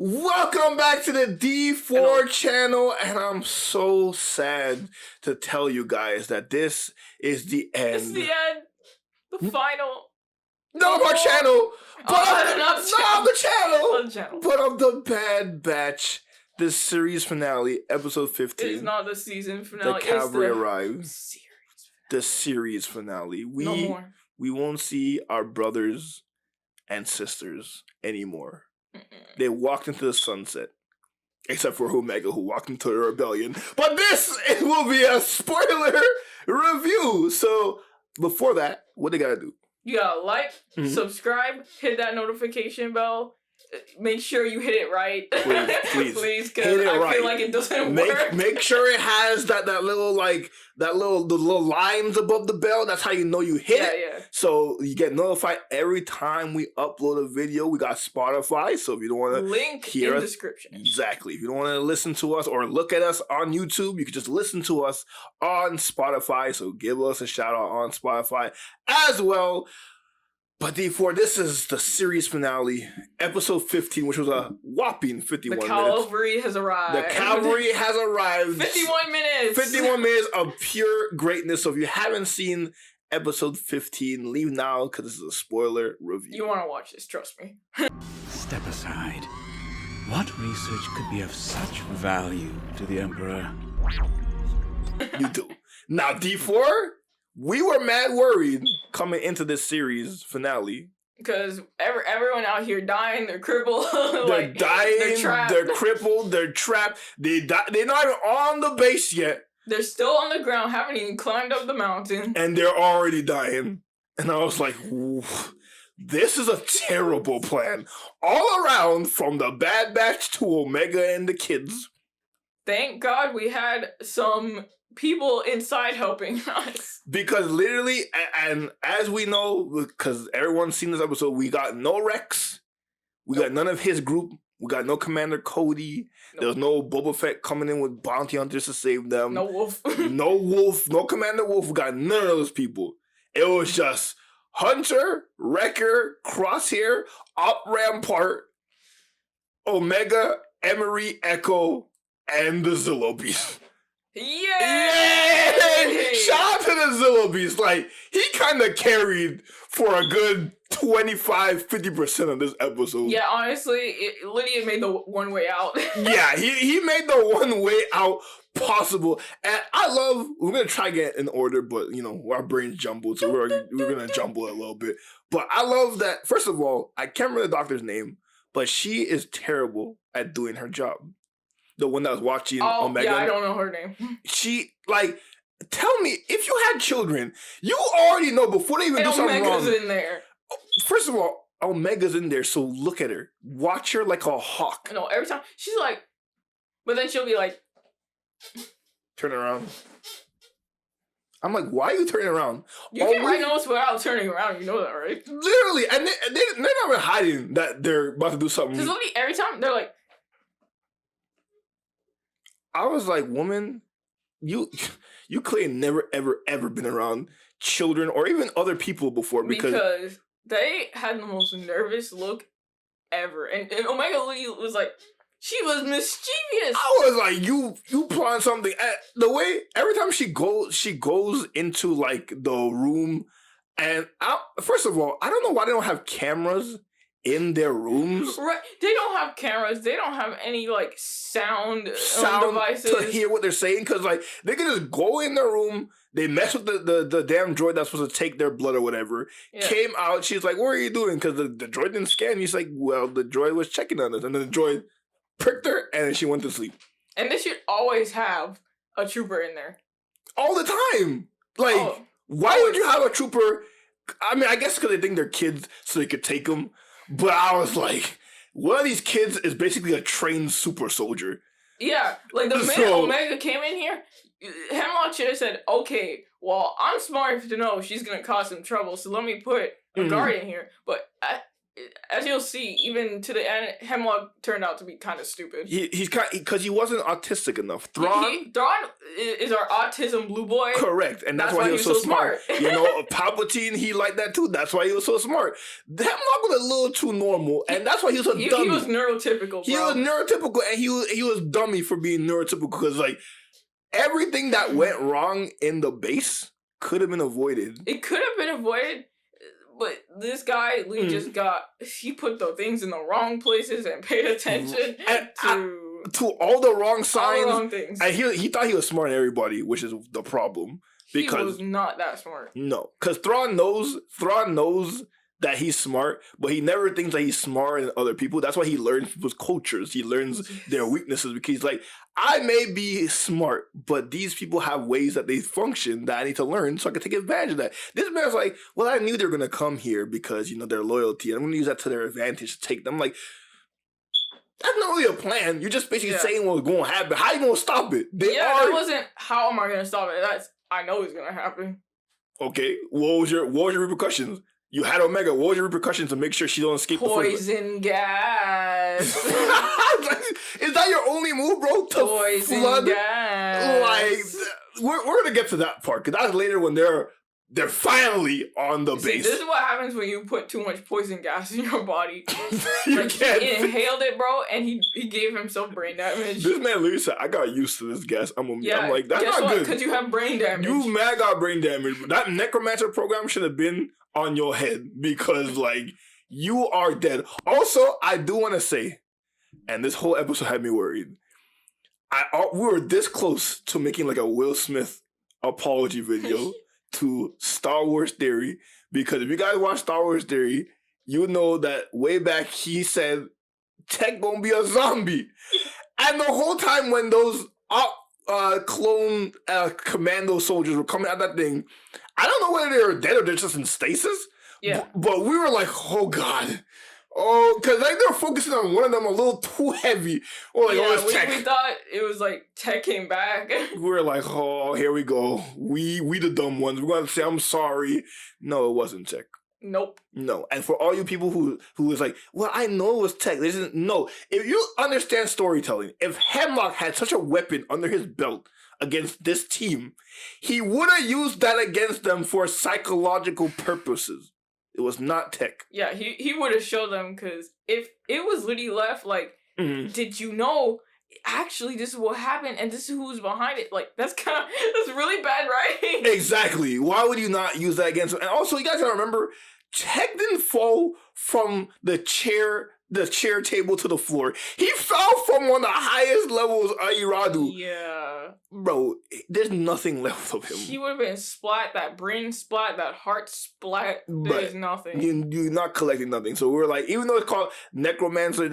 Welcome back to the D4 channel, and I'm so sad to tell you guys that this is the end. It's the end. The final. Not of our channel, but not the channel. But of the Bad Batch, the series finale, episode 15. It's not the season finale. The cavalry arrives. Series. The series finale. No more. We won't see our brothers and sisters anymore. They walked into the sunset. Except for Omega, who walked into the rebellion. But it will be a spoiler review. So, before that, what they gotta do? You gotta like, subscribe, hit that notification bell. Make sure you hit it right. Please, because I feel like it doesn't work. Make sure it has the little lines above the bell. That's how you know you hit it. Yeah. So you get notified every time we upload a video. We got Spotify, so if you don't want to link in the description. Exactly. If you don't want to listen to us or look at us on YouTube, you can just listen to us on Spotify. So give us a shout out on Spotify as well. But D4, this is the series finale, episode 15, which was a whopping 51 minutes. The cavalry has arrived. The cavalry has arrived. 51 minutes. 51 minutes of pure greatness. So if you haven't seen episode 15, leave now because this is a spoiler review. You want to watch this, trust me. Step aside. What research could be of such value to the Emperor? You do. Now, D4... we were mad worried coming into this series finale. Because everyone out here dying, they're crippled. They're dying, they're crippled, they're trapped. They're not even on the base yet. They're still on the ground, haven't even climbed up the mountain. And they're already dying. And I was like, this is a terrible plan. All around, from the Bad Batch to Omega and the kids. Thank God we had some people inside helping us. Because literally, and as we know, because everyone's seen this episode, we got no Rex. We got none of his group. We got no Commander Cody. There was no Boba Fett coming in with bounty hunters to save them. No Wolf. No Wolf. No Commander Wolf. We got none of those people. It was just Hunter, Wrecker, Crosshair, Op Rampart, Omega, Emery, Echo, and the Zillo Beast. Yay! Shout out to the Zillo Beast. Like, he kind of carried for a good 25-50% of this episode. Yeah, honestly, Lydia made the one way out. Yeah, he made the one way out possible. And we're going to try to get in order, but, our brains jumbled, so we're going to jumble it a little bit. But I love that, first of all, I can't remember the doctor's name, but she is terrible at doing her job. The one that was watching Omega. Yeah, I don't know her name. She, tell me, if you had children, you already know before they even do something wrong. Omega's in there. First of all, Omega's in there, so look at her. Watch her like a hawk. No, every time, she's like, but then she'll be like. Turn around. I'm like, why are you turning around? You can write notes without turning around, you know that, right? Literally, and they're not even hiding that they're about to do something. Because literally every time, they're like. I was like, woman, you clearly never, ever been around children or even other people before because they had the most nervous look ever. And Omega was like, she was mischievous. I was like, you plotting something. The way, every time she goes into, the room, and first of all, I don't know why they don't have cameras in their rooms. Right. They don't have cameras. They don't have any sound devices to hear what they're saying. Because they can just go in their room. They mess with the damn droid that's supposed to take their blood or whatever. Yeah. Came out. She's like, "What are you doing?" Because the droid didn't scan. He's like, "Well, the droid was checking on us." And then the droid pricked her, and then she went to sleep. And they should always have a trooper in there all the time. Why would you have a trooper? I mean, I guess because they think they're kids, so they could take them. But I was like, one of these kids is basically a trained super soldier. Yeah, the minute Omega came in here, Hemlock should have said, okay, well, I'm smart enough to know she's going to cause some trouble, so let me put a guard in here. But as you'll see, even to the end, Hemlock turned out to be kind of stupid. He's kind because he wasn't autistic enough. Thrawn is our autism blue boy. Correct, and that's why he was so smart. You know, Palpatine, he liked that too. That's why he was so smart. Hemlock was a little too normal, and that's why he was a dummy. He was neurotypical, bro. He was neurotypical, and he was dummy for being neurotypical because like everything that went wrong in the base could have been avoided. It could have been avoided. But this guy, Lee, just he put the things in the wrong places and paid attention to all the wrong signs. All the wrong things. And he thought he was smarter than everybody, which is the problem. Because he was not that smart. No, because Thrawn knows that he's smart, but he never thinks that he's smarter than other people. That's why he learns people's cultures. He learns their weaknesses because he's like, I may be smart, but these people have ways that they function that I need to learn so I can take advantage of that. This man's like, well, I knew they were going to come here because, you know, their loyalty. I'm going to use that to their advantage to take them. Like, that's not really a plan. You're just basically saying what's going to happen. How you going to stop it? That wasn't, how am I going to stop it? I know it's going to happen. Okay, what was your repercussions? You had Omega. What was your repercussions to make sure she don't escape? Poison gas. Is that your only move, bro? To Poison flood? gas. Like, we're gonna get to that part because that's later when they're finally on the base. This is what happens when you put too much poison gas in your body. You can't. He inhaled it, bro, and he gave himself brain damage. This man literally said, "I got used to this gas." I'm like, that's not good. Because you have brain damage. You mad got brain damage. That necromancer program should have been on your head because like you are dead. Also, I do want to say, and this whole episode had me worried. We were this close to making like a Will Smith apology video to Star Wars Theory, because if you guys watch Star Wars Theory, you know that way back he said Tech gonna be a zombie, and the whole time when those clone commando soldiers were coming out that thing, I don't know whether they were dead or they're just in stasis. Yeah. But we were like, oh God. Oh, because like they were focusing on one of them a little too heavy. Or like, it's Tech. We thought it was like Tech came back. We were like, oh, here we go. We the dumb ones. We're going to say, I'm sorry. No, it wasn't Tech. Nope. No. And for all you people who was like, well, I know it was Tech. This isn't. No. If you understand storytelling, if Hemlock had such a weapon under his belt against this team, he would have used that against them for psychological purposes. It was not Tech. Yeah, he would have showed them, because if it was Liddy left, like, did you know, actually, this is what happened, and this is who's behind it? Like, that's really bad writing. Exactly. Why would you not use that against him? And also, you guys gotta remember, Tech didn't fall from the chair table to the floor. He fell from one of the highest levels of Iradu. Yeah. Bro, there's nothing left of him. He would have been splat, that brain splat, that heart splat. There's nothing. You're not collecting nothing. So we were like, even though it's called Necromancer,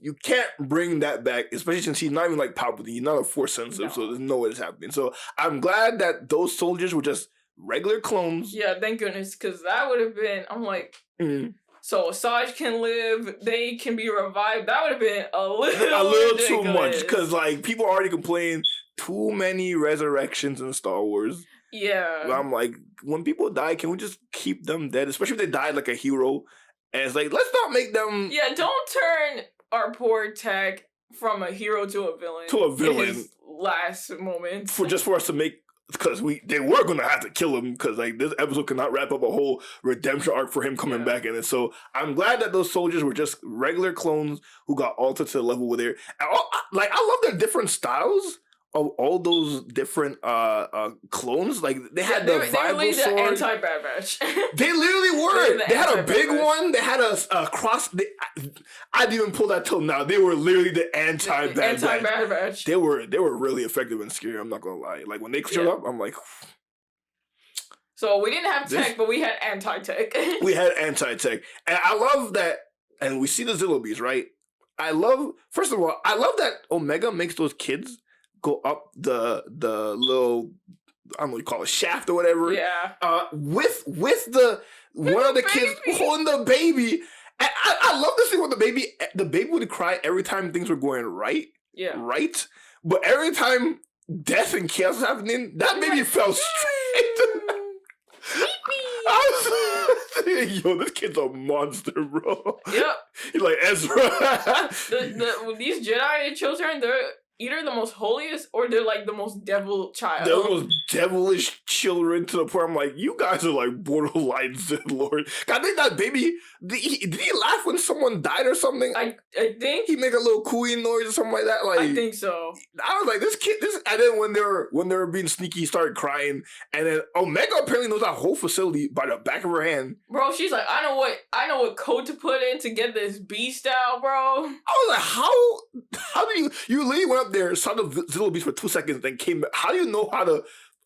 you can't bring that back, especially since he's not even like Palpatine. He's not a Force sensitive, so there's no way it's happening. So I'm glad that those soldiers were just regular clones. Yeah, thank goodness, because that would have been, I'm like... So Asajj can live, they can be revived. That would have been a little too much, because like people already complain too many resurrections in Star Wars. Yeah. But I'm like, when people die, can we just keep them dead? Especially if they died like a hero. And it's like, let's not make them. Yeah, don't turn our poor Tech from a hero to a villain. In his last moments. For us to make. Because they were going to have to kill him, because like this episode cannot wrap up a whole redemption arc for him coming back in it. So I'm glad that those soldiers were just regular clones who got altered to the level where they're like, I love their different styles of all those different clones. Like they had the Bible sword. The anti-Bad Batch. They literally were. They had a big one. They had a cross. I didn't even pull that till now. They were literally the anti-Bad Batch. They were really effective and scary. I'm not gonna lie. Like when they showed up, I'm like. So we didn't have Tech, but we had anti-Tech. We had anti-Tech, and I love that. And we see the Zillobees, right? First of all, I love that Omega makes those kids go up the little, I don't know what you call it, shaft or whatever. Yeah. With one of the kids holding the baby. And I love this thing with the baby would cry every time things were going right. Yeah. Right? But every time death and chaos was happening, that baby fell straight. Yo, this kid's a monster, bro. Yep. He's like Ezra. These Jedi children, they're either the most holiest or they're like the most devil child. They're the most devilish children to the point I'm like, you guys are like borderline Sith Lord. I think that baby, did he laugh when someone died or something? I think He make a little cooing noise or something like that. Like I think so. I was like, this kid, and then when they were being sneaky, he started crying. And then Omega apparently knows that whole facility by the back of her hand. Bro, she's like, I know what code to put in to get this beast out, bro. I was like, how do you literally went up there, saw the Zillo Beast for 2 seconds, then came back. How do you know how to?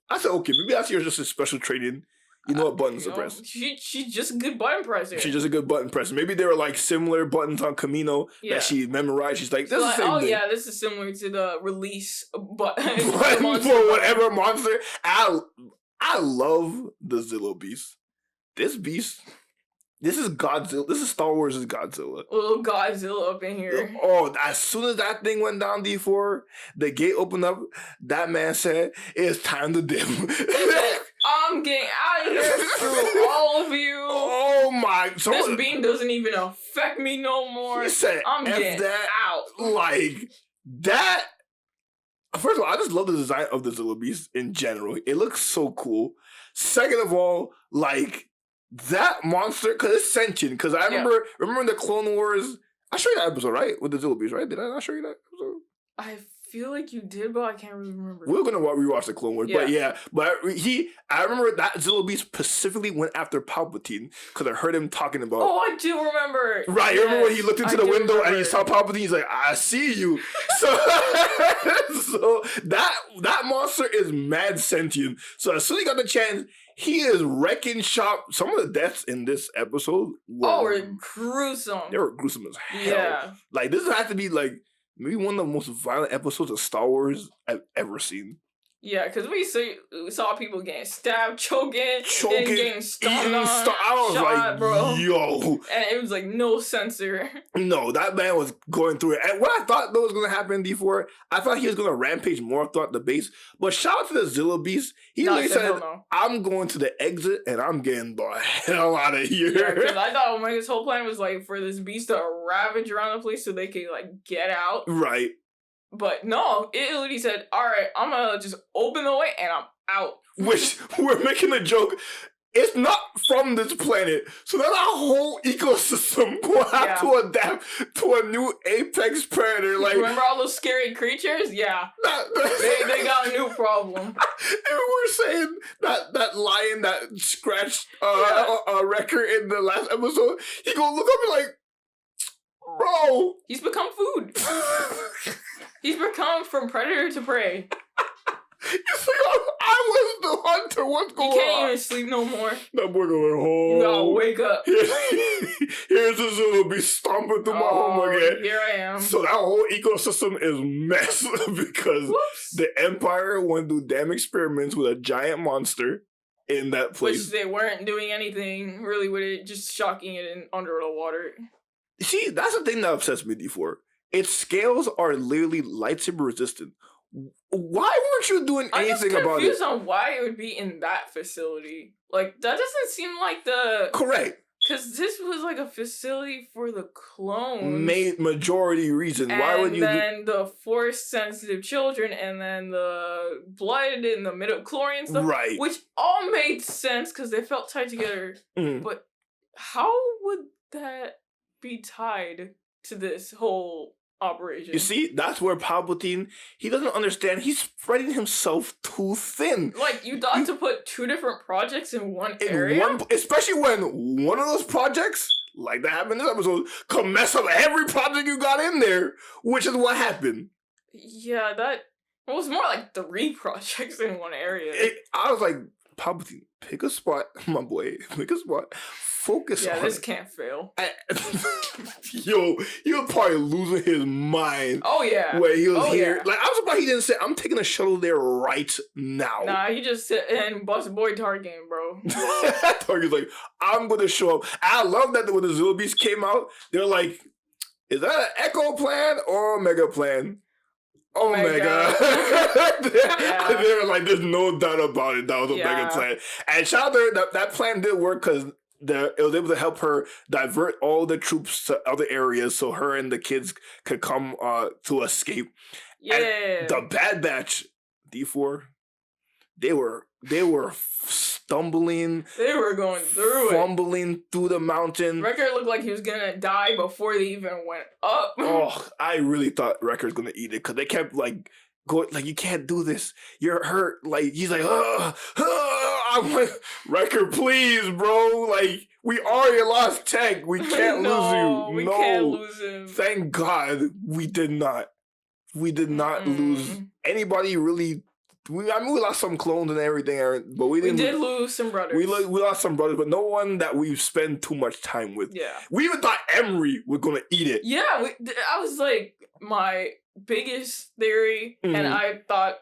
I said, okay, maybe that's just a special training. You know what buttons to press. She's just a good button presser. She's just a good button presser. Maybe there were like similar buttons on Kamino that she memorized. She's like, this is the same thing. Yeah, this is similar to the release button for whatever monster. I love the Zillo Beast. This beast. This is Godzilla. This is Star Wars' Godzilla. Little Godzilla up in here. Oh, as soon as that thing went down, D4, the gate opened up. That man said, "It's time to dip." I'm getting out of here through all of you. Oh my! This beam doesn't even affect me no more. He said, I'm getting that out. Like that. First of all, I just love the design of the Zillo Beast in general. It looks so cool. Second of all, like. That monster, because it's sentient. Because I remember in the Clone Wars. I showed you that episode, right? With the Zillo Beast, right? Did I not show you that episode? I feel like you did, but I can't really remember. We're gonna rewatch the Clone Wars, but I remember that Zillo Beast specifically went after Palpatine because I heard him talking about. Oh, I do remember. Right, you remember when he looked into the window and he saw Palpatine? He's like, "I see you." So that monster is mad sentient. So as soon as he got the chance. He is wrecking shop. Some of the deaths in this episode were gruesome. They were gruesome as hell. Yeah. Like, this has to be, like, maybe one of the most violent episodes of Star Wars I've ever seen. Yeah, because we saw people getting stabbed, choking and getting stomped on, I was shot, like, bro. yo. And it was like no censor. No, that man was going through it. And what I thought that was going to happen before, I thought he was going to rampage more throughout the base. But shout out to the Zillo Beast. He said, I'm going to the exit and I'm getting the hell out of here. Yeah, because I thought Omega's whole plan was like for this beast to ravage around the place so they could like get out. Right. But no, it literally said, all right, I'm going to just open the way and I'm out. Which, we're making a joke. It's not from this planet. So then our whole ecosystem will have to adapt to a new apex predator. Like, remember all those scary creatures? Yeah. They got a new problem. And we were saying that lion that scratched a record in the last episode, he gonna look up and like, bro. He's become food. He's become from predator to prey. It's like, I was the hunter. What's going on? You can't even sleep no more. That boy going home. You gotta wake up. Here's the Zillo Beast stomping through my home again. Here I am. So that whole ecosystem is mess because the Empire went to do damn experiments with a giant monster in that place. Which they weren't doing anything really with it, just shocking it in under the water. See, that's the thing that upsets me, D4. Its scales are literally lightsaber resistant. Why weren't you doing anything about it? I'm confused on why it would be in that facility. Like, that doesn't seem like the... Correct. Because this was like a facility for the clones. Majority reason. Why would you then the force-sensitive children, and then the blood and the midichlorian stuff. Right. Which all made sense because they felt tied together. Mm. But how would that be tied to this whole operation? You see, that's where Palpatine, he doesn't understand. He's spreading himself too thin. Like, you thought to put two different projects in one area? Especially when one of those projects, like that happened in this episode, could mess up every project you got in there, which is what happened. Yeah, it was more like 3 projects in one area. I was like, Palpatine, pick a spot, my boy, pick a spot. Focus on it. Yeah, this can't fail. Yo, he was probably losing his mind. Oh, yeah. When he was here. Yeah. Like, I'm surprised he didn't say, I'm taking a shuttle there right now. Nah, he just sit and bust boy Tarkin, bro. Tarkin's like, I'm going to show up. I love that when the Zillo Beast came out, they're like, is that an Echo plan or Omega plan? Omega. They were like, there's no doubt about it. That was Omega plan. And shout out there, that plan did work because it was able to help her divert all the troops to other areas so her and the kids could come to escape. Yeah. And the Bad Batch, D4, they were stumbling. They were going through fumbling through the mountain. Wrecker looked like he was gonna die before they even went up. Oh, I really thought Wrecker's gonna eat it because they kept like going like, you can't do this. You're hurt. Like he's like, I'm like, Wrecker, please, bro. Like we are your lost tech. We can't lose you. We can't lose him. Thank God we did not. We did not lose anybody really. We lost some clones and everything, but we didn't. We did lose some brothers. We lost some brothers, but no one that we've spent too much time with. Yeah. We even thought Emery was gonna eat it. Yeah, I was like, my biggest theory, and I thought,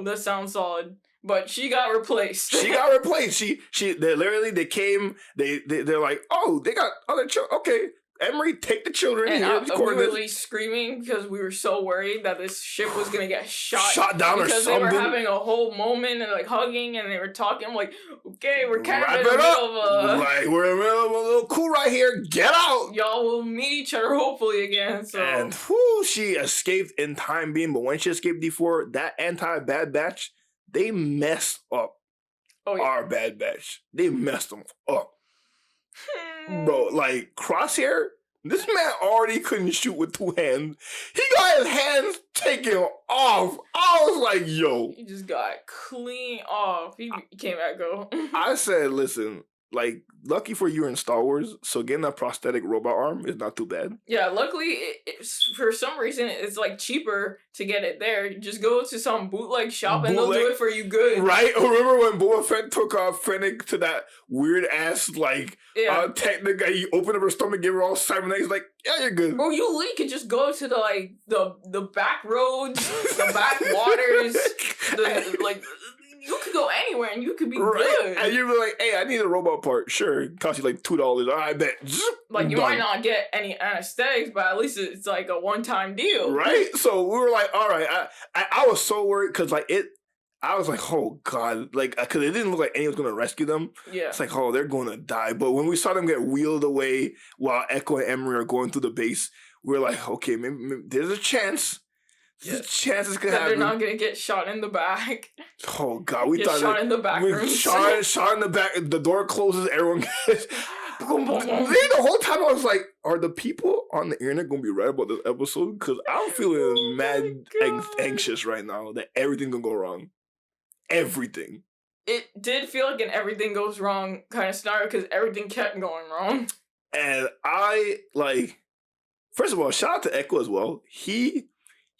that sounds solid, but she got replaced. She got replaced. They came, they're like, oh, they got other children. Okay. Emery, take the children. And we were really screaming because we were so worried that this ship was gonna get shot down or because something. They were having a whole moment and like hugging and they were talking. I'm like, okay, we're kind of Wrap in the it middle up. of we're in the middle of a little coup right here. Get out. y'all will meet each other hopefully again. So And she escaped in time being, but when she escaped D4, that anti-Bad Batch, they messed up our Bad Batch. They messed them up. Bro, like Crosshair, this man already couldn't shoot with two hands. He got his hands taken off. I was like, yo. He just got clean off. He came back go. I said, listen, like, lucky for you in Star Wars, so getting a prosthetic robot arm is not too bad. Yeah, luckily, for some reason, it's like cheaper to get it there. You just go to some bootleg shop and they'll do it for you good. Right? Remember when Boba Fett took Fennec to that weird ass, like, technic, he opened up her stomach, gave her all cybernetics, like, yeah, you're good. Bro, you literally could just go to the back roads, the back waters, you could go anywhere and you could be good. And you'd be like, hey, I need a robot part. Sure. It costs you like $2. All right, I bet. Like, you might not get any anesthetics, but at least it's like a one-time deal. Right? So we were like, all right. I was so worried because, like, I was like, oh, God. Like, because it didn't look like anyone was going to rescue them. Yeah. It's like, oh, they're going to die. But when we saw them get wheeled away while Echo and Emery are going through the base, we were like, okay, maybe there's a chance. There's a chance it's going to happen. They're not going to get shot in the back. Oh, God. We thought shot in the back room. Shot in the back. The door closes. Everyone gets... The whole time I was like, are the people on the internet going to be right about this episode? Because I'm feeling mad anxious right now that everything's going to go wrong. Everything. It did feel like an everything goes wrong kind of scenario because everything kept going wrong. And first of all, shout out to Echo as well.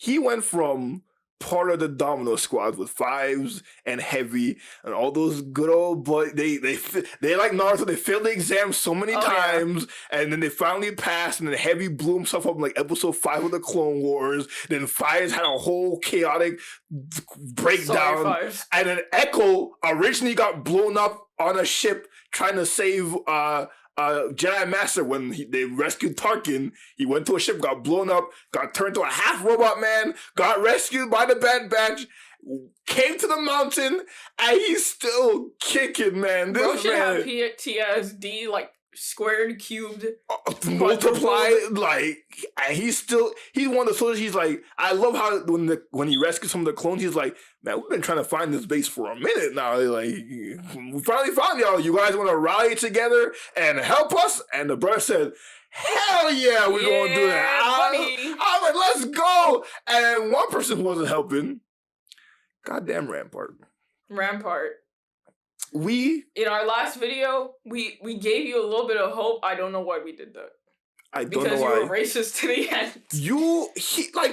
He went from part of the Domino Squad with Fives and Heavy and all those good old boys. They like Naruto. They failed the exam so many times, and then they finally passed. And then Heavy blew himself up in like episode 5 of the Clone Wars. Then Fives had a whole chaotic breakdown, and then Echo originally got blown up on a ship trying to save Jedi Master when they rescued Tarkin. He went to a ship, got blown up, got turned to a half robot man, got rescued by the Bad Batch, came to the mountain, and he's still kicking, man. This Bro should man have PTSD, like, squared, cubed, multiplied, like, and he's one of the soldiers. He's like, I love how when he rescued some of the clones, he's like, man, we've been trying to find this base for a minute now. Like, we finally found y'all. You guys want to rally together and help us? And the brother said, hell yeah, we're going to do that. I was like, let's go. And one person who wasn't helping, goddamn Rampart. In our last video, we gave you a little bit of hope. I don't know why we did that. I don't know why. Because you were racist to the end.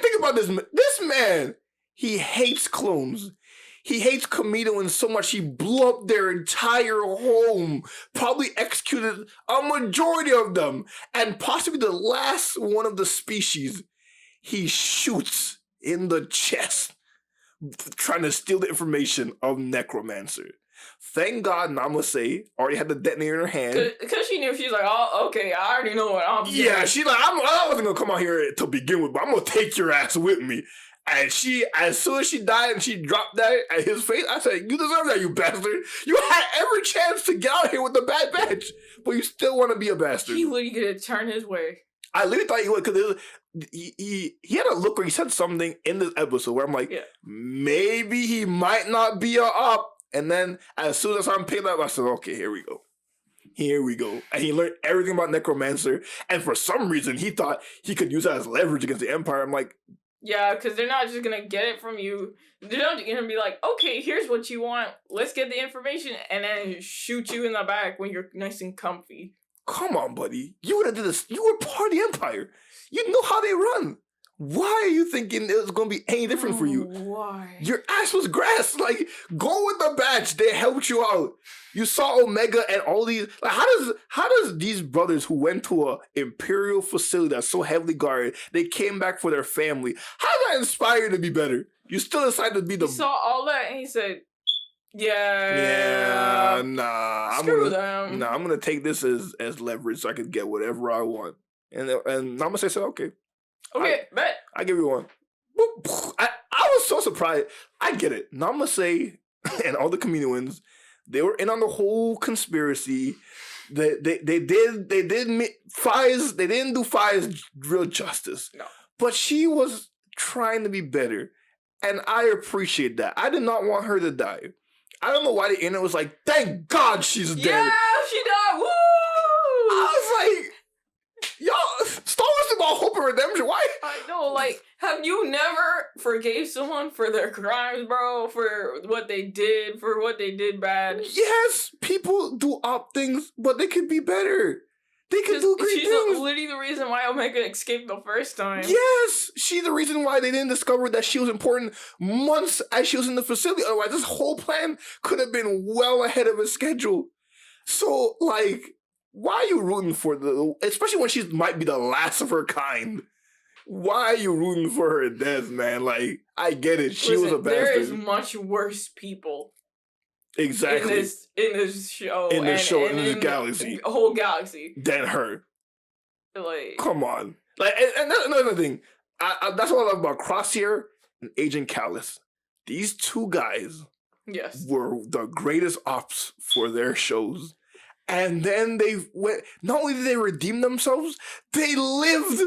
Think about this. This man, he hates clones. He hates Kamino so much he blew up their entire home, probably executed a majority of them, and possibly the last one of the species he shoots in the chest, trying to steal the information of Necromancer. Thank God Namaste already had the detonator in her hand. Because she knew, she was like, oh, okay, I already know what I'm doing. Yeah, she's like, I wasn't going to come out here to begin with, but I'm going to take your ass with me. And as soon as she died and she dropped that at his face, I said, "You deserve that, you bastard. You had every chance to get out here with the Bad Batch, but you still want to be a bastard." He literally could turn his way. I literally thought he would, because he had a look where he said something in this episode where I'm like, maybe he might not be a op. And then as soon as I'm picking up, I said, okay, here we go. Here we go. And he learned everything about Necromancer. And for some reason, he thought he could use that as leverage against the Empire. I'm like, yeah, because they're not just going to get it from you. They're not going to be like, okay, here's what you want. Let's get the information and then shoot you in the back when you're nice and comfy. Come on, buddy. You would have did this. You were part of the Empire. You know how they run. Why are you thinking it was going to be any different for you? Why? Your ass was grass. Like, go with the Batch. They helped you out. You saw Omega and all these. Like, how does these brothers who went to a Imperial facility that's so heavily guarded, they came back for their family? How does that inspire you to be better? You still decided to be the. He saw all that and he said, yeah, nah. Screw them. Nah, I'm gonna take this as leverage so I can get whatever I want. And Namaste said, okay. Okay, bet. I give you one. I was so surprised. I get it. Namaste and all the Kaminoans, they were in on the whole conspiracy. They didn't do Fi's real justice. No. But she was trying to be better. And I appreciate that. I did not want her to die. I don't know why the internet was like, thank God she's dead. Yeah, she died. Woo! I was like, y'all, Star Wars is about hope and redemption. Why? I know, like, have you never forgave someone for their crimes, bro? For what they did bad? Yes, people do opt things, but they could be better. They could do great she's things. literally the reason why Omega escaped the first time. Yes, she's the reason why they didn't discover that she was important months as she was in the facility. Otherwise, this whole plan could have been well ahead of its schedule. So, like, why are you rooting for especially when she might be the last of her kind? Why are you rooting for her death, man? Like, I get it. She was a bastard. There is much worse people. Exactly. In this show. In this galaxy. The whole galaxy. Than her. Like, come on. Like, and that's another thing. That's what I love about Crosshair and Agent Callus. These two guys were the greatest ops for their shows. And then not only did they redeem themselves, they lived.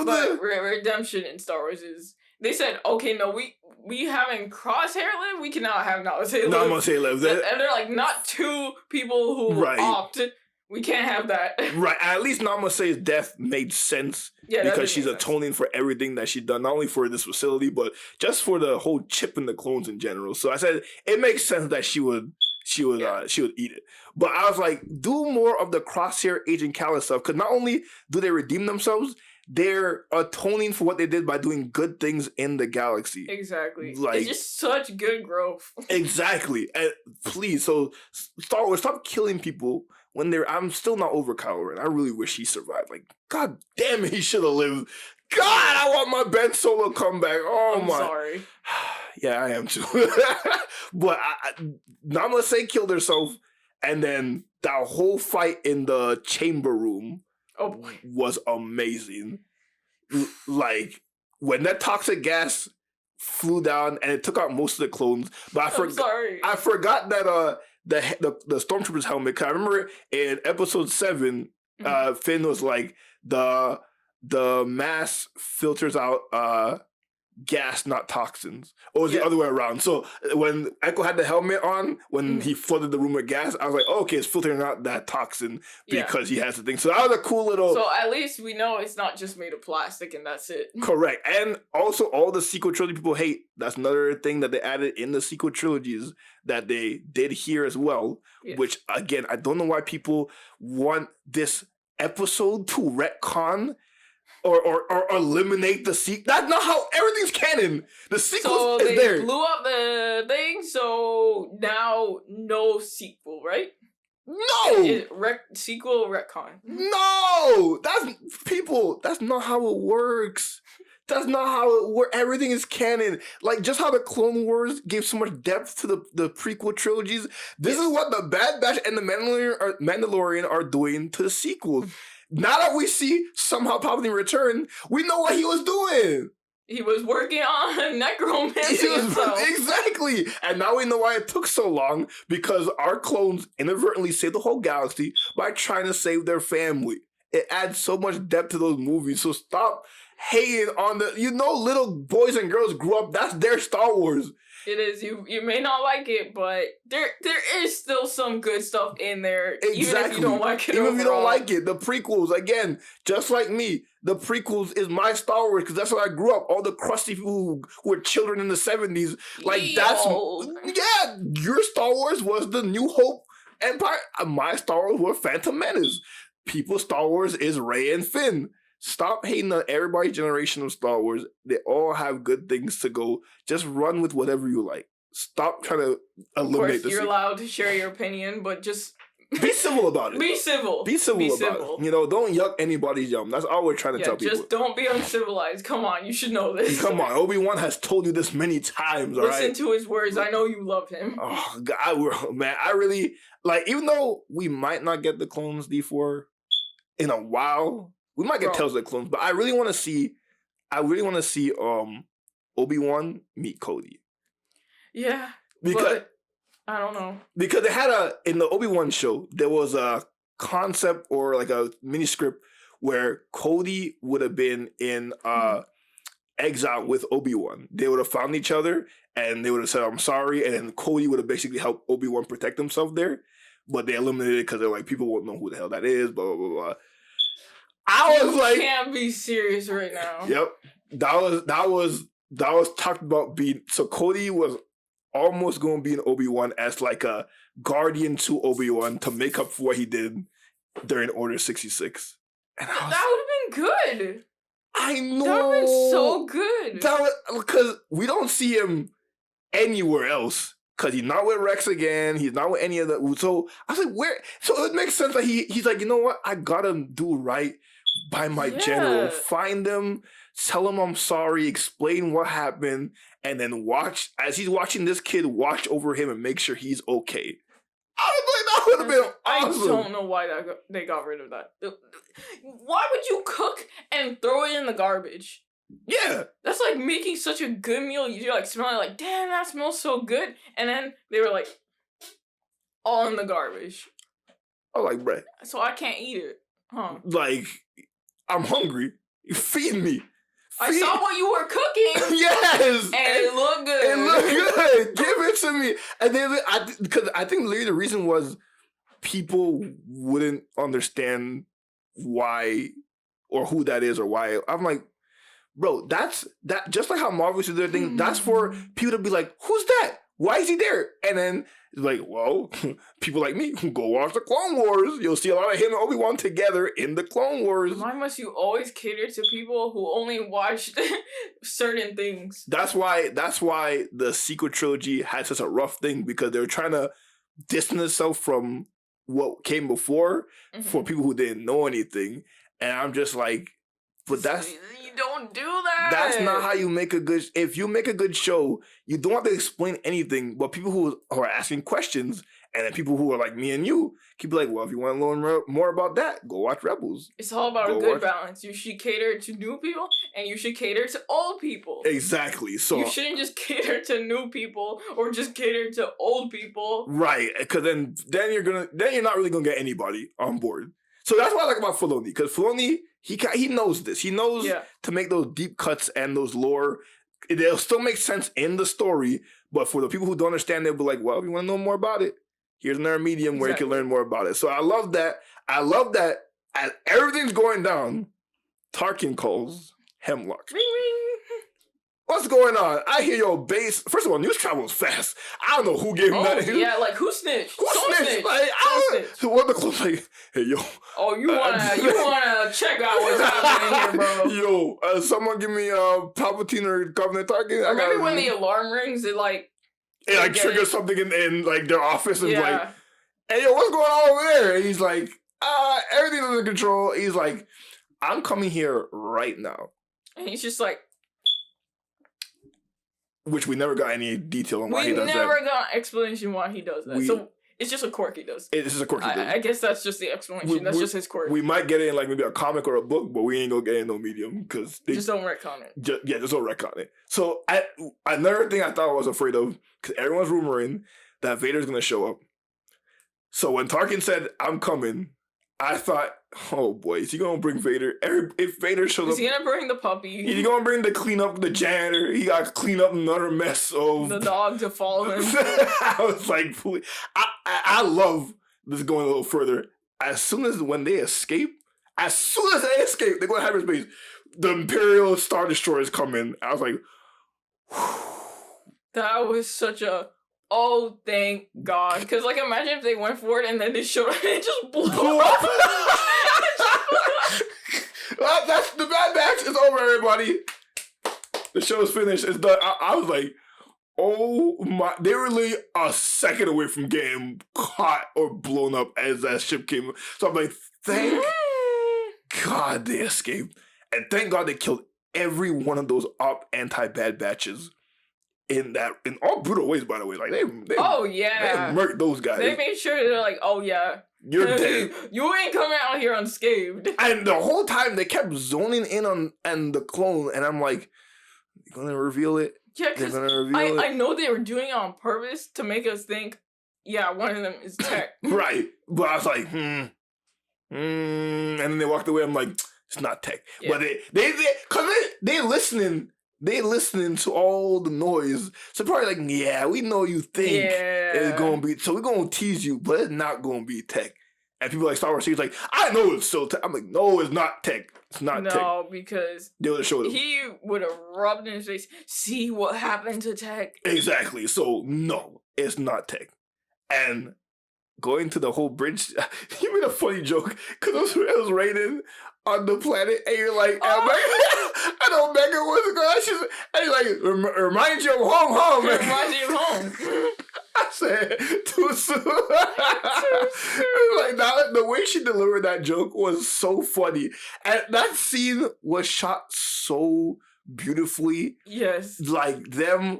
But redemption in Star Wars is, they said, okay, no, we having Crosshair live, we cannot have Namaste live. And they're like, not two people who opt. We can't have that. Right. At least Namaste's death made sense because she's atoning for everything that she's done, not only for this facility, but just for the whole chip and the clones in general. So I said it makes sense that she would eat it. But I was like, do more of the Crosshair Agent Callus stuff, because not only do they redeem themselves, they're atoning for what they did by doing good things in the galaxy. Exactly. Like, it's just such good growth. Exactly. And please, so Star Wars, stop killing people when I'm still not over Kylo Ren. I really wish he survived. Like, God damn it, he should have lived. God, I want my Ben Solo comeback. Oh, I'm my. sorry. Yeah, I am too. But Namaste killed herself, and then that whole fight in the chamber room was amazing. Like, when that toxic gas flew down and it took out most of the clones, but I forgot that the Stormtrooper's helmet, because I remember in episode 7, Finn was like, the mass filters out gas, not toxins. Or was the other way around? So when Echo had the helmet on, when he flooded the room with gas, I was like, oh, okay, it's filtering out that toxin because he has the thing. So that was a cool little... So at least we know it's not just made of plastic and that's it. Correct. And also all the sequel trilogy people hate. That's another thing that they added in the sequel trilogies that they did here as well. Yeah. Which, again, I don't know why people want this episode to retcon or eliminate the sequel. That's not how everything's canon. The sequel is there. So they blew up the thing, so now no sequel, right? No! Sequel retcon. No! That's not how it works. That's not how it works. Everything is canon. Like, just how the Clone Wars gave so much depth to the prequel trilogies, this is what the Bad Batch and the Mandalorian are doing to the sequels. Now that we see somehow Palpatine return, we know what he was doing. He was working on necromancy himself. Exactly. And now we know why it took so long, because our clones inadvertently saved the whole galaxy by trying to save their family. It adds so much depth to those movies. So stop hating on little boys and girls grew up, that's their Star Wars. It is. You may not like it, but there is still some good stuff in there. Exactly. Even if you don't like it. Even if you don't like it. The prequels, again, just like me, the prequels is my Star Wars because that's where I grew up. All the crusty people who were children in the 70s. Your Star Wars was the New Hope Empire. My Star Wars was Phantom Menace. People's Star Wars is Rey and Finn. Stop hating on everybody's generation of Star Wars. They all have good things to go. Just run with whatever you like. Stop trying to eliminate this. You're allowed to share your opinion, but just be civil about it. Be civil. Be civil about it. Don't yuck anybody's yum. That's all we're trying to tell people. Just don't be uncivilized. Come on, you should know this. Come on, Obi-Wan has told you this many times. Listen to his words. I know you love him. Oh God, man, I really even though we might not get the clones D4 in a while. We might get Tales of the Clones, but I really want to see Obi-Wan meet Cody. Yeah. Because I don't know. Because they had in the Obi-Wan show, there was a concept or like a mini script where Cody would have been in exile with Obi-Wan. They would have found each other and they would have said, I'm sorry, and then Cody would have basically helped Obi-Wan protect himself there. But they eliminated it because they're like, people won't know who the hell that is, blah, blah, blah, blah. I was like, can't be serious right now. Yep, that was talked about being. So Cody was almost going to be in Obi-Wan as like a guardian to Obi-Wan to make up for what he did during Order 66. And that would have been good. I know. That would have been so good. Because we don't see him anywhere else. Because he's not with Rex again. He's not with any of the. So I was like, where? So it makes sense that he's like, you know what? I gotta do right by my general. Find him, tell him I'm sorry, explain what happened, and then watch as he's watching this kid watch over him and make sure he's okay. I was like, that would have been awesome. I don't know why they got rid of that. Why would you cook and throw it in the garbage? Yeah. That's like making such a good meal. You're like smelling like, damn, that smells so good. And then they were like, all in the garbage. I like bread. So I can't eat it. Huh. Like, I'm hungry. Feed me. I saw what you were cooking. Yes. And it looked good. It looked good. Give it to me. And then, because I think literally the reason was people wouldn't understand why or who that is or why. I'm like, bro, that's just like how Marvel used to do their thing. That's for people to be like, who's that? Why is he there? And then it's like, well, people like me go watch the Clone Wars. You'll see a lot of him and Obi-Wan together in the Clone Wars. Why must you always cater to people who only watch certain things? That's why the sequel trilogy had such a rough thing, because they were trying to distance itself from what came before for people who didn't know anything. And I'm just like, but that's... You don't do that. That's not how you make a good... If you make a good show, you don't have to explain anything, but people who are asking questions, and then people who are like me and you, can be like, well, if you want to learn more about that, go watch Rebels. It's all about a good balance. You should cater to new people, and you should cater to old people. Exactly. So you shouldn't just cater to new people, or just cater to old people. Right, because then you're not really gonna get anybody on board. So that's what I like about Filoni, because Filoni, he knows this. He knows to make those deep cuts and those lore. It'll still make sense in the story, but for the people who don't understand, they'll be like, well, if you want to know more about it, here's another medium where you can learn more about it. So I love that. I love that as everything's going down, Tarkin calls Hemlock. Ring, ring. What's going on? I hear your base. First of all, news travels fast. I don't know who gave him that. Yeah, like who snitched? Who snitched? Like, so what the close like? Hey yo. Oh, you wanna check out what's happening here, bro? Yo, someone give me Palpatine or Governor Tarkin. Maybe when the alarm rings, it triggers something in like their office and like, hey yo, what's going on over there? And he's like, everything's under control. He's like, I'm coming here right now. And he's just like. Which we never got any detail on why he does that. We never got explanation why he does that. So It's just a quirk he does. It's just a quirk he does. I guess that's just the explanation. That's just his quirk. We might get it in like maybe a comic or a book, but we ain't gonna get it in no medium because they just don't retcon it. Just don't retcon it. So another thing I thought I was afraid of, because everyone's rumoring that Vader's gonna show up. So when Tarkin said, "I'm coming," I thought, oh boy, is he gonna bring Vader? If Vader shows up, is he gonna bring the puppy? He's gonna bring to clean up the janitor. He got to clean up another mess of the dog to follow him. I was like, I love this going a little further. As soon as they escape, they're going to hyperspace. The Imperial Star Destroyers come in. I was like, whew. That was such a. Oh, thank God. Because, like, imagine if they went for it and then they showed it and it just blew up. Well, that's the Bad Batch. It's over, everybody. The show's finished. It's done. I was like, oh my. They were literally a second away from getting caught or blown up as that ship came. So I'm like, thank God they escaped. And thank God they killed every one of those anti-Bad Batches. In all brutal ways, by the way. Like, they murked those guys. They made sure they're like, oh yeah. You're dead. You ain't coming out here unscathed. And the whole time they kept zoning in on the clone, and I'm like, you gonna reveal it? Yeah, because I know they were doing it on purpose to make us think, yeah, one of them is Tech. Right. But I was like, and then they walked away. I'm like, it's not Tech. Yeah. But they listening. They listening to all the noise. So probably like, yeah, we know you think it's going to be, so we're going to tease you, but it's not going to be Tech. And people like Star Wars, he's like, I know it's still Tech. I'm like, no, it's not Tech. It's not Tech. No, because they would have showed him. He would have rubbed in his face, see what happened to Tech. Exactly. So, no, it's not Tech. And going to the whole bridge, you made a funny joke, because it was raining on the planet, and you're like, I know Omega was going, and you're like, remind you of home. Reminds you of home. I said, too soon. Like, the way she delivered that joke was so funny. And that scene was shot so beautifully. Yes. Like, them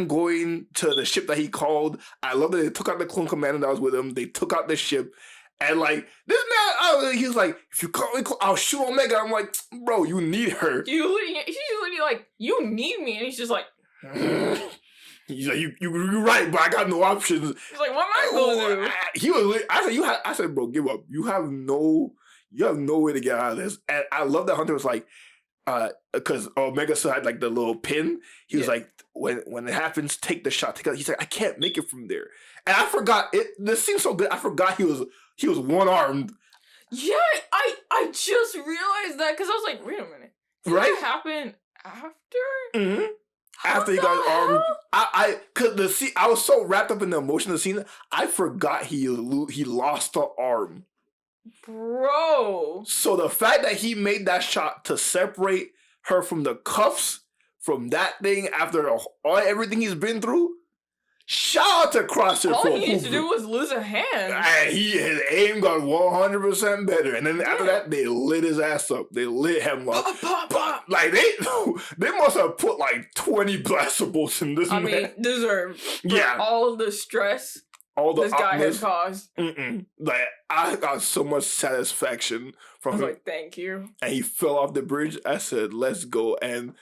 going to the ship that he called. I love that they took out the clone commander that was with him. They took out the ship. And, like, this man, he was like, if you call me, I'll shoot Omega. I'm like, bro, you need her. He's literally like, you need me. And he's just like... He's like, you're right, but I got no options. He's like, what am I going to do? I said, bro, give up. You have no way to get out of this. And I love that Hunter was like, because Omega still had like the little pin. He was like, when it happens, take the shot. He's like, I can't make it from there. And I forgot it. This seems so good. I forgot he was one armed. Yeah, I just realized that because I was like, wait a minute, did that happen after? Mm-hmm. After he got armed, I was so wrapped up in the emotion of the scene, I forgot he lost the arm. Bro. So the fact that he made that shot to separate her from the cuffs, from that thing after everything he's been through, shout out to Crosshair. All he needed to do was lose a hand. And his aim got 100% better. And then after that, they lit his ass up. They lit Hemlock. Pop. Like, they must have put like 20 blaster bolts in this man. I mean, deserved. Yeah. All the stress this guy has caused. Like, I got so much satisfaction from him. I was like, thank you. And he fell off the bridge. I said, let's go. And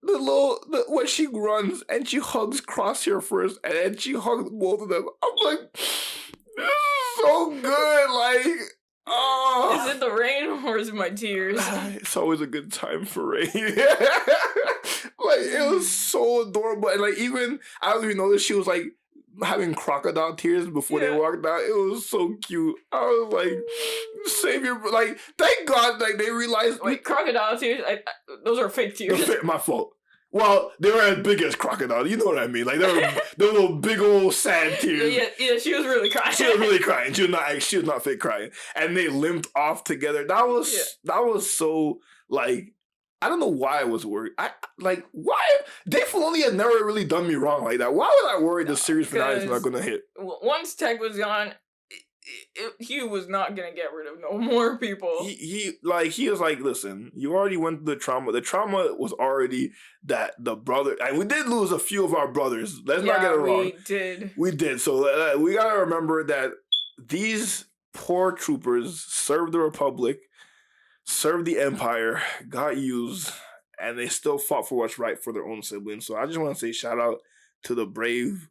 when she runs and she hugs Crosshair first, and then she hugs both of them, I'm like, this is so good. Like, oh. Is it the rain or is it my tears? It's always a good time for rain. Like, it was so adorable. And like, even, I don't even know that she was like having crocodile tears before they walked out. It was so cute. I was like, Savior, like, thank God, like, they realized. Wait, crocodile tears? Those are fake tears. My fault. Well, they were as big as crocodile. You know what I mean? Like, they were little big old sad tears. Yeah, she was really crying. She was really crying. She was not fake crying. And they limped off together. That was so, like, I don't know why I was worried. Why? Dave Filoni had never really done me wrong like that. Why was I worried the series finale is not going to hit? Once Tech was gone, he was not gonna get rid of no more people. He was like, listen, you already went through the trauma. The trauma was already that the brother, and we did lose a few of our brothers. Let's not get it wrong. We did. So we gotta remember that these poor troopers served the Republic, served the Empire, got used, and they still fought for what's right for their own siblings. So I just want to say shout out to the brave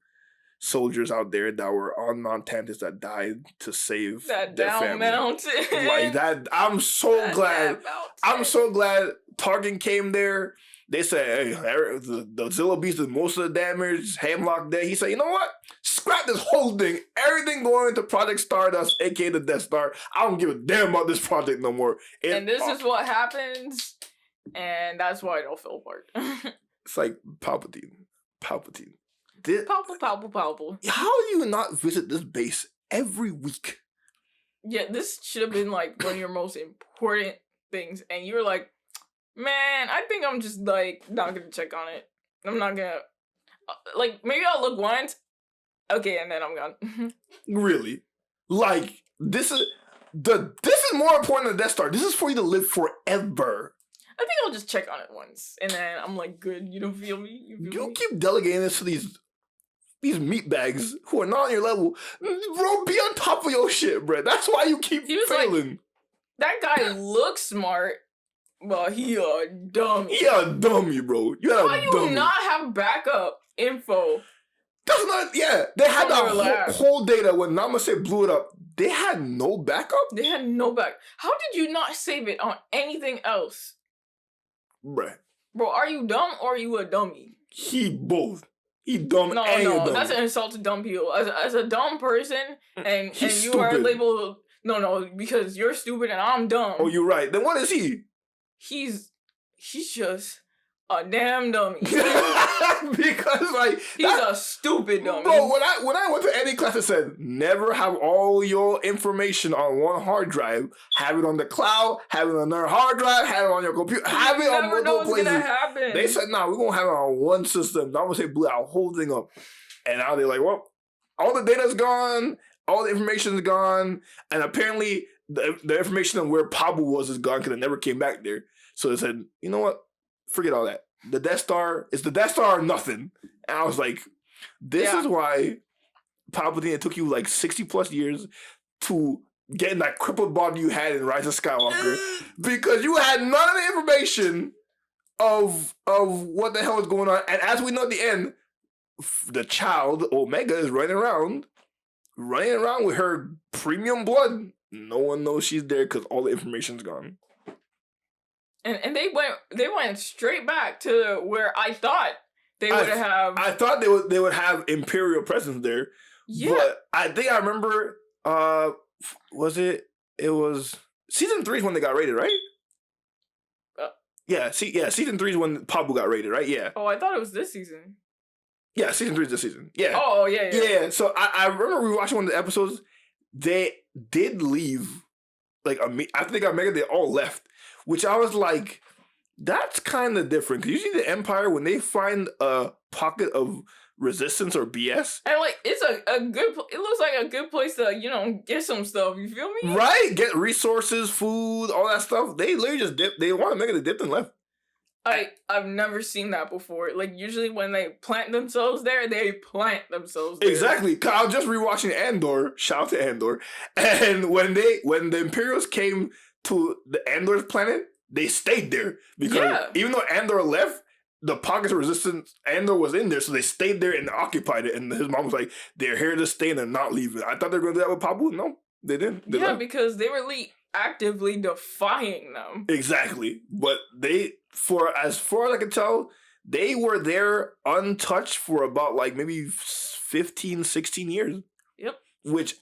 soldiers out there that were on Mount Tantus that died to save that their down family. Mountain. Like that, I'm so glad. I'm so glad Tarkin came there. They said, hey, the Zilla Beast did most of the damage. Hemlock dead. He said, you know what? Scrap this whole thing. Everything going into Project Stardust, aka the Death Star. I don't give a damn about this project no more. And this is what happens, and that's why it all fell apart. It's like Palpatine. Palpable. How do you not visit this base every week? Yeah, this should have been like one of your most important things, and you're like, man, I think I'm just like not gonna check on it. I'm not gonna like maybe I'll look once, okay, and then I'm gone. Really? Like this is more important than Death Star. This is for you to live forever. I think I'll just check on it once, and then I'm like, good. You don't feel me? You keep delegating this to these meatbags who are not on your level. Bro, be on top of your shit, bro. That's why you keep failing. Like, that guy looks smart, but he a dummy. He a dummy, bro. Why you not have backup info? That's not, yeah. They had that whole data when Namaste blew it up. They had no backup? They had no backup. How did you not save it on anything else? Bruh. Bro, are you dumb or are you a dummy? He both. He dumb and a dummy. That's an insult to dumb people. As a dumb person, and you stupid. are labeled... No, because you're stupid and I'm dumb. Oh, you're right. Then what is he? He's just a damn dummy. Because like he's a stupid dummy. Bro, when I went to any class, it said never have all your information on one hard drive. Have it on the cloud. Have it on another hard drive. Have it on your computer. Have it on multiple places. Gonna happen. They said, nah, we're gonna have it on one system. I'm gonna say blew our whole thing up. And now they're like, well, all the data's gone. All the information's gone, and apparently the information on where Pabu was is gone because it never came back there. So they said, you know what? Forget all that. The Death Star is the Death Star or nothing. And I was like, this is why Palpatine, it took you like 60 plus years to get in that crippled body you had in Rise of Skywalker because you had none of the information of what the hell was going on. And as we know at the end, the child, Omega, is running around with her premium blood. No one knows she's there because all the information's gone. And they went straight back to where I thought they would have. I thought they would have Imperial presence there. Yeah. But I think I remember. It was season 3 is when they got raided, right? Season 3 is when Pabu got raided, right? Yeah. Oh, I thought it was this season. Yeah, season 3 is this season. Yeah. Oh, yeah. Yeah. So I remember we watching one of the episodes. They did leave. Like I think Omega, they all left, which I was like, that's kind of different. Because usually the Empire, when they find a pocket of resistance or BS, and like it's a good. It looks like a good place to get some stuff. You feel me? Right. Get resources, food, all that stuff. They literally just dipped. They want to make it. They dipped and left. I've never seen that before. Like, usually when they plant themselves there, they plant themselves there. Exactly. I was just rewatching Andor. Shout out to Andor. And when the Imperials came to the Andor's planet, they stayed there. Because even though Andor left, the pockets of resistance, Andor was in there, so they stayed there and occupied it. And his mom was like, they're here to stay and they're not leaving. I thought they were going to do that with Pabu. No, they didn't. They left. Because they were actively defying them. Exactly. But for as far as I can tell, they were there untouched for about like maybe 15, 16 years. Yep. Which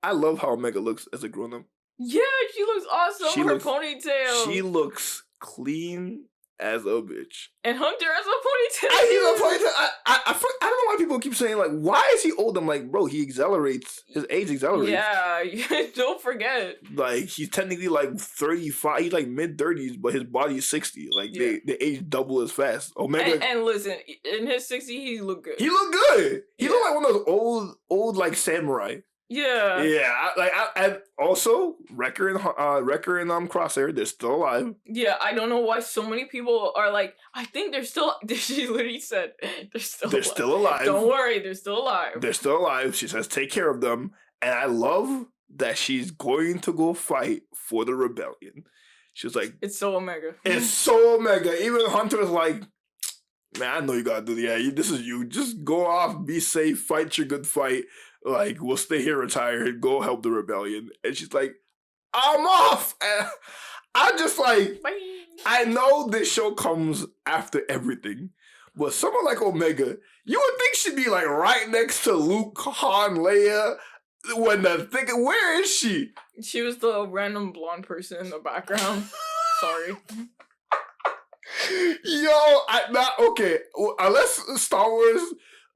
I love how Omega looks as a grown-up. Yeah, she looks awesome. Ponytail. She looks clean as a bitch. And Hunter has a ponytail. He's a ponytail. I don't know why people keep saying, like, why is he old? I'm like, bro, he accelerates. His age accelerates. Yeah, don't forget. Like, he's technically like 35. He's like mid-30s, but his body is 60. Like, they age double as fast. Omega. And listen, in his 60s, he looked good. He looked good. He looked like one of those old like samurai. Yeah. Yeah, and also Wrecker and Crosshair, they're still alive. Yeah, I don't know why so many people are like, I think they're still. She literally said they're still alive. Don't worry, they're still alive. They're still alive. She says, take care of them, and I love that she's going to go fight for the rebellion. She was like, it's so Omega. It's so Omega. Even Hunter is like, man, I know you gotta do that. This is you. Just go off, be safe, fight your good fight. Like, we'll stay here retired, go help the rebellion. And she's like, I'm off. And I'm just like, bye. I know this show comes after everything, but someone like Omega, you would think she'd be like right next to Luke, Han, Leia. Where is she? She was the random blonde person in the background. Sorry. Okay. Unless Star Wars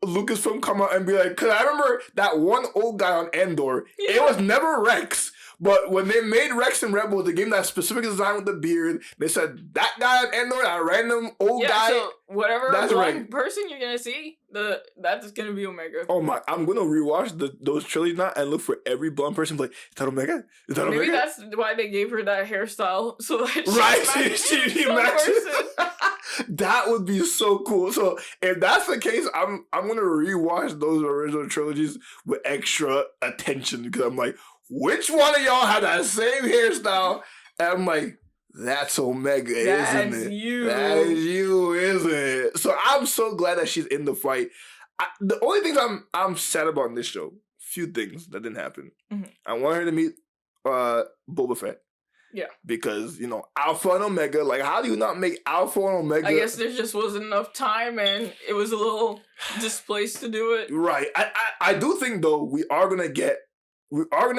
Lucasfilm come out and be like, because I remember that one old guy on Endor, it was never Rex. But when they made Rex and Rebels, they gave him that specific design with the beard. They said, that guy on Endor, that random old guy. So whatever person you're going to see, that's going to be Omega. Oh my, I'm going to rewatch those trilogies now and look for every blonde person like, is that Omega? Is that Omega? Maybe that's why they gave her that hairstyle. So that she matches. That would be so cool. So if that's the case, I'm going to rewatch those original trilogies with extra attention because I'm like, which one of y'all had that same hairstyle? And I'm like, that's Omega, isn't it? You. That is you, isn't it? So I'm so glad that she's in the fight. The only things I'm sad about in this show, few things that didn't happen. Mm-hmm. I want her to meet Boba Fett. Yeah. Because, Alpha and Omega, like, how do you not make Alpha and Omega? I guess there just wasn't enough time and it was a little displaced to do it. Right. I do think, though, we are going to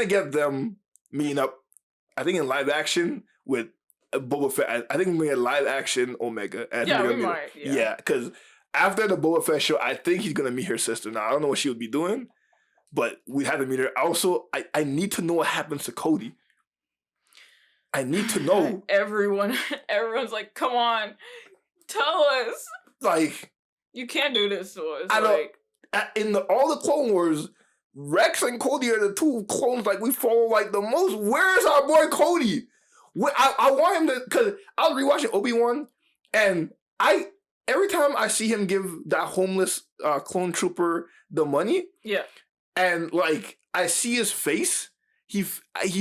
get them meeting up, I think, in live action with Boba Fett. I think we're going to get live action Omega. Yeah, we might. Yeah, because after the Boba Fett show, I think he's going to meet her sister. Now, I don't know what she would be doing, but we have to meet her. Also, I need to know what happens to Cody. I need to know. Everyone's like, come on, tell us. Like, you can't do this to us. In all the Clone Wars, Rex and Cody are the two clones like we follow like the most. Where is our boy Cody? I want him to, because I was rewatching Obi-Wan, and every time I see him give that homeless clone trooper the money, yeah, and like I see his face, he's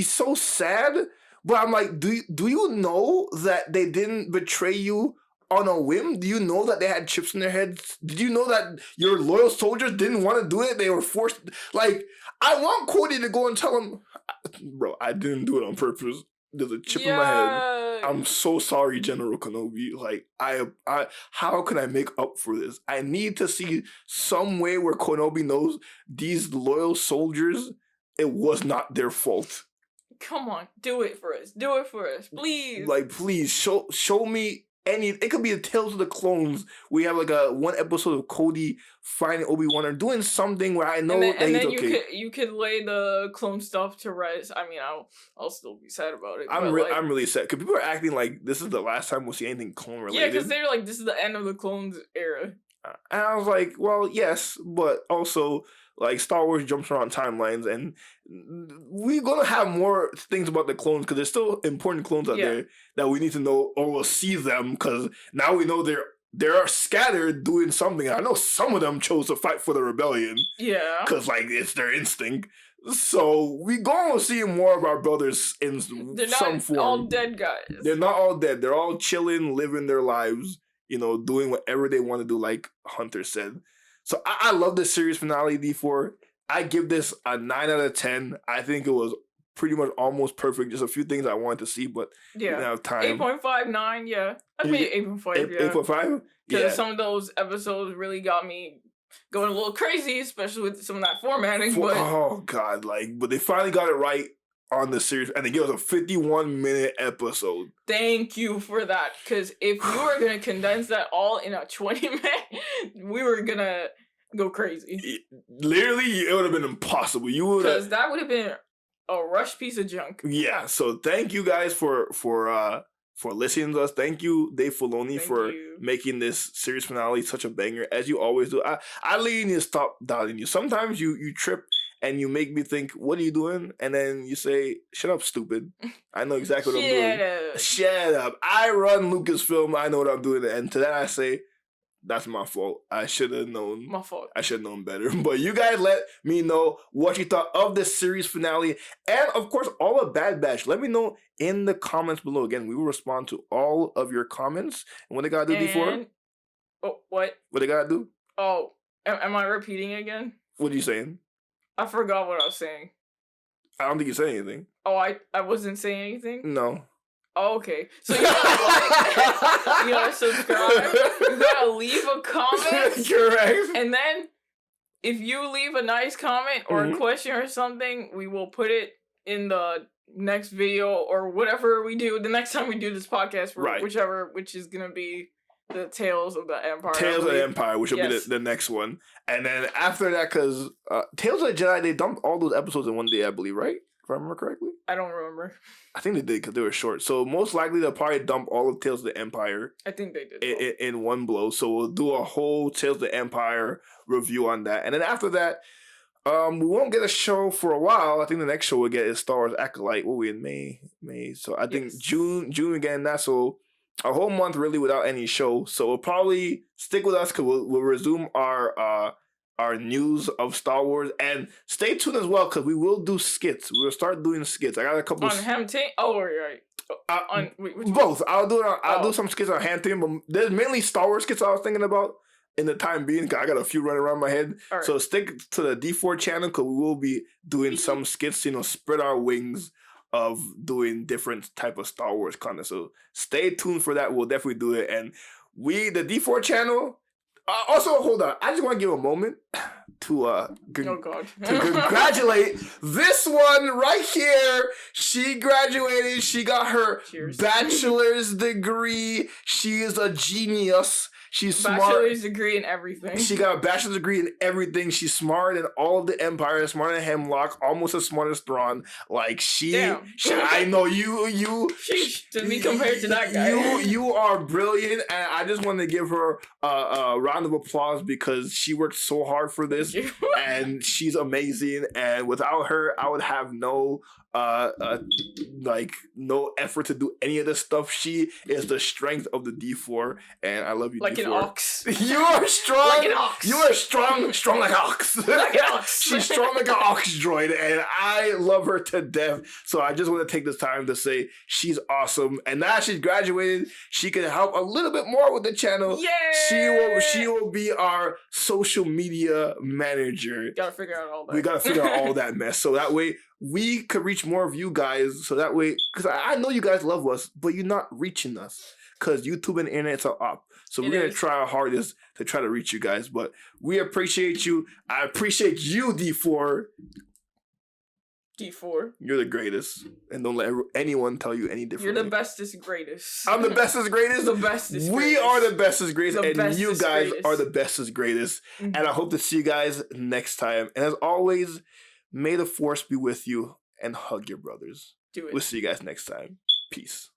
so sad. But I'm like, do you know that they didn't betray you on a whim? Do you know that they had chips in their heads? Did you know that your loyal soldiers didn't want to do it? They were forced. Like, I want Cody to go and tell him, bro, I didn't do it on purpose. There's a chip in my head. I'm so sorry, General Kenobi. Like, how can I make up for this? I need to see some way where Kenobi knows these loyal soldiers, it was not their fault. Come on, do it for us. Do it for us, please. Like, please show me any. It could be a Tales of the Clones. We have like one episode of Cody finding Obi-Wan or doing something where I know that he's okay. You could lay the clone stuff to rest. I mean, I'll still be sad about it. I'm really sad because people are acting like this is the last time we'll see anything clone related. Yeah, because they're like, this is the end of the clones era. And I was like, well, yes, but also, like, Star Wars jumps around timelines, and we're going to have more things about the clones, because there's still important clones out there that we need to know, or we'll see them, because now we know they're scattered doing something. I know some of them chose to fight for the rebellion. Yeah. Because, like, it's their instinct. So, we're going to see more of our brothers in some form. They're not all dead guys. They're not all dead. They're all chilling, living their lives, doing whatever they want to do, like Hunter said. So I love this series finale, D4. I give this a 9 out of 10. I think it was pretty much almost perfect. Just a few things I wanted to see, but didn't have time. 8.59, yeah. I'd be 8.5, yeah. 8.5? Because some of those episodes really got me going a little crazy, especially with some of that formatting. Oh, God. But they finally got it right on the series, and they gave us a 51-minute episode. Thank you for that, because if you were going to condense that all in a 20-minute, we were going to go crazy. Literally, it would have been impossible. Because that would have been a rush piece of junk. Yeah, so thank you guys for listening to us. Thank you, Dave Filoni, for making this series finale such a banger, as you always do. I literally need to stop doubting you. Sometimes you trip, and you make me think, what are you doing? And then you say, shut up, stupid. I know exactly what I'm doing. Shut up. I run Lucasfilm. I know what I'm doing. And to that I say, that's my fault. I should have known. My fault. I should have known better. But you guys let me know what you thought of the series finale. And, of course, all of Bad Batch. Let me know in the comments below. Again, we will respond to all of your comments. And what they got to do before? Oh, what? What they got to do? Oh, am I repeating again? What are you saying? I forgot what I was saying. I don't think you said anything. Oh, I wasn't saying anything? No. Oh, okay. So you gotta like, you gotta subscribe, you gotta leave a comment. Correct. And then, if you leave a nice comment or a question or something, we will put it in the next video or whatever we do the next time we do this podcast, for which is gonna be the Tales of the Empire. Tales of the Empire, which will be the next one. And then after that, because Tales of the Jedi, they dumped all those episodes in one day, I believe, right? If I remember correctly. I don't remember. I think they did because they were short. So most likely they'll probably dump all of Tales of the Empire. I think they did. In one blow. So we'll do a whole Tales of the Empire review on that. And then after that, we won't get a show for a while. I think the next show we'll get is Star Wars Acolyte. What are we in May? So I think June we're getting that. So a whole month really without any show. So we'll probably stick with us because we'll resume our news of Star Wars, and stay tuned as well because we will do skits. We'll start doing skits. I got a couple on Ham Team. Oh, right. Both. I'll do some skits on Ham Team, but there's mainly Star Wars skits I was thinking about in the time being. Cause I got a few running around my head. Right. So stick to the D4 channel because we will be doing some skits. Spread our wings of doing different type of Star Wars content. So stay tuned for that. We'll definitely do it, and the D4 channel. Also, hold on. I just want to give a moment to congratulate this one right here. She graduated. She got her bachelor's degree. She is a genius. She's smart. Bachelor's degree in everything. She got a bachelor's degree in everything. She's smart in all of the Empire. Smart in Hemlock. Almost as smart as Thrawn. Like I know you. To be compared to that guy. You are brilliant, and I just want to give her a round of applause because she worked so hard for this, and she's amazing. And without her, I would have no effort to do any of this stuff. She is the strength of the D4, and I love you. Like D4. An ox. You are strong. Like an ox. You are strong like an ox. Like an ox. She's strong like an ox droid, and I love her to death. So I just want to take this time to say she's awesome. And now she's graduated, she can help a little bit more with the channel. Yeah. She will be our social media manager. Gotta figure out all that. We gotta figure out all that mess. So that way we could reach more of you guys. So that way, because I know you guys love us, but you're not reaching us because YouTube and the internet's are up. So we're going to try our hardest to try to reach you guys. But we appreciate you. I appreciate you, D4. D4. You're the greatest. And don't let anyone tell you any different. You're the bestest greatest. I'm the bestest greatest? The bestest We are the bestest greatest. And you guys are the bestest greatest. Mm-hmm. And I hope to see you guys next time. And as always, may the force be with you and hug your brothers. Do it. We'll see you guys next time. Peace.